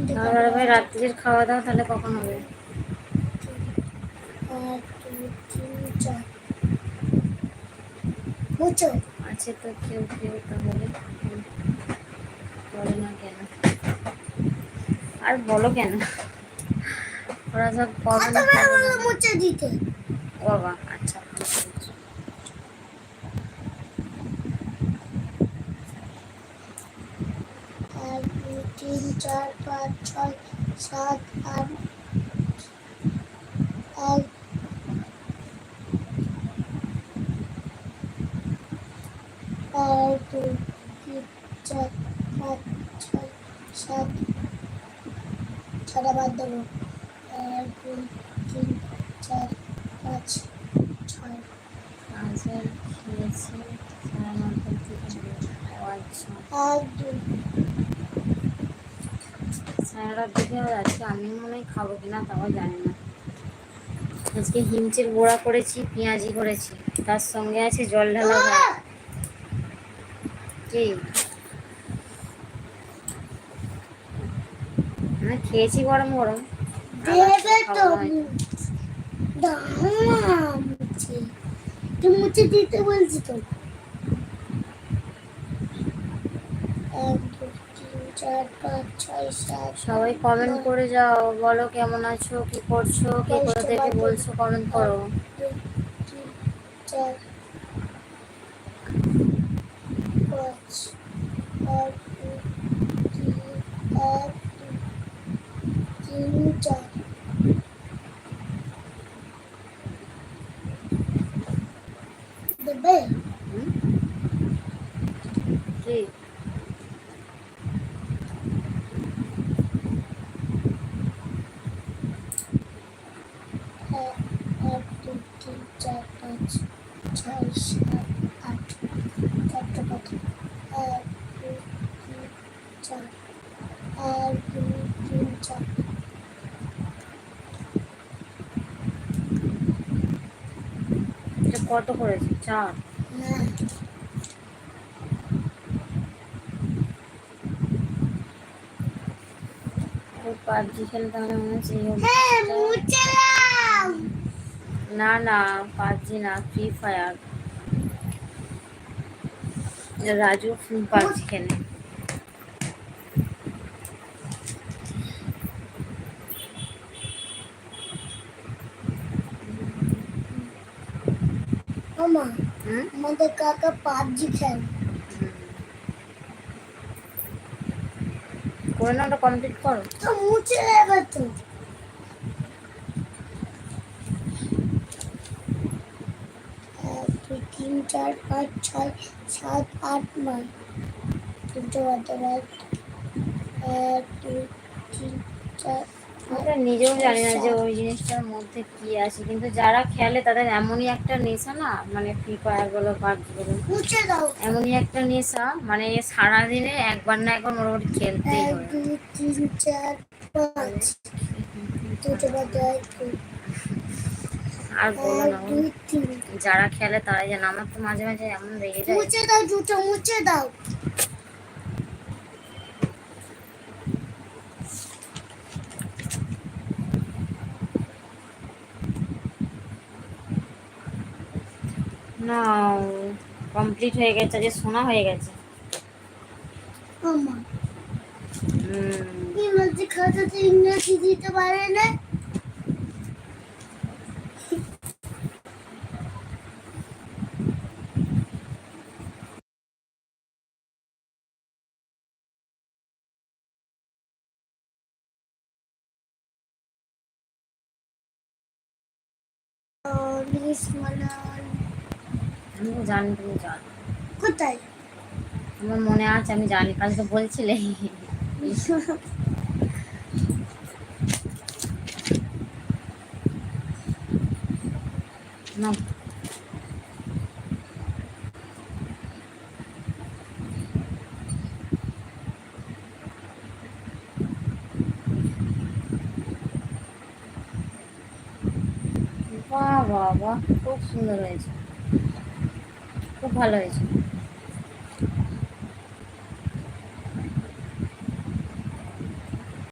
তাহলে ভাই রাত্রির খাওয়া দাওয়া তাহলে কখন হবে? 1 2 3 4 বুঝছো? আছে তো কেউ কেউ, তাহলে বলে না কেন? আর বলো কেন? ওরা সব কবে না কবে না মুছে দিতে। বাবা আচ্ছা 1 2 3 4 5 6 7 8 1 1 2 3 4 5 6 7 ছটা বাদ দেবো। 1 2 3 4 5 6 আজের খেয়েছি 9:30 থেকে। ও আচ্ছা 1 2 সারাটার দিকে আজকে আমি মনে হয় খাবো কিনা তাও জানি না। আজকে হিমচের বড়া করেছি, পেঁয়াজি করেছি, তার সঙ্গে আছে জল ঢালা ভাত। কি খেয়েছি গরম গরম, দেবে তো মুছে তুমি মুছে দিতে বলছি তো। 1 2 3 4 5 6 7 সবাই কমেন্ট করে যাও, বলো কেমন আছো, কি করছো, কে কোথা থেকে বলছো, কমেন্ট করো। 2 3 4 5 1 2 3 1 2 3 4 দেবে। কি 1 2 3 4 5 6 7 8 চারটে কথা 1 2 3 4 1 2 3 4 এটা কত করেছে? 4? না পাবজি খেলতে হবে মনে হচ্ছে এই হ্যাঁ অভ্যাসটা। মুছে দাও। না না পাবজি না, ফ্রি ফায়ার। রাজু পাবজি খেলে। মামা হুম আমাদের কাকা পাবজি খেলে। করে না, ওটা কমপ্লিট করো। তো মুছে দেবে তো। 1 2 3 4 5 6 7 8 9 তিনটে বাদে 1 2 3 4 আমরা নিজেও জানি না যে ওই জিনিসটার মধ্যে কি আছে, কিন্তু যারা খেলে তাদের এমনই একটা নেশা না, মানে ফ্রি ফায়ার বলো পাবজি বলো, মুছে দাও। এমনই একটা নেশা, মানে সারাদিনে একবার না একবার মোটামুটি খেলতেই 1 হয়। 2 3 4 5 দুটো বাদে 1 আর বলো 1 না, 2 3 যারা খেলে তারাই জানে। আমার তো মাঝে মাঝে এমন রেগে যায়। মুছে দাও দুটো মুছে দাও। না কমপ্লিট হয়ে গেছে, যে শোনা হয়ে গেছে। মামা ইংরেজি খাতাতে ইংরেজি দিতে পারে না। ইংলিশ মালান আমি তো জানি, তুমি জানো। কোথায়? আমার মনে আছে, আমি জানি, কাল তো বলছিলে। না বাহ বাহ বাহ, খুব সুন্দর হয়েছে, খুব ভালো হয়েছে।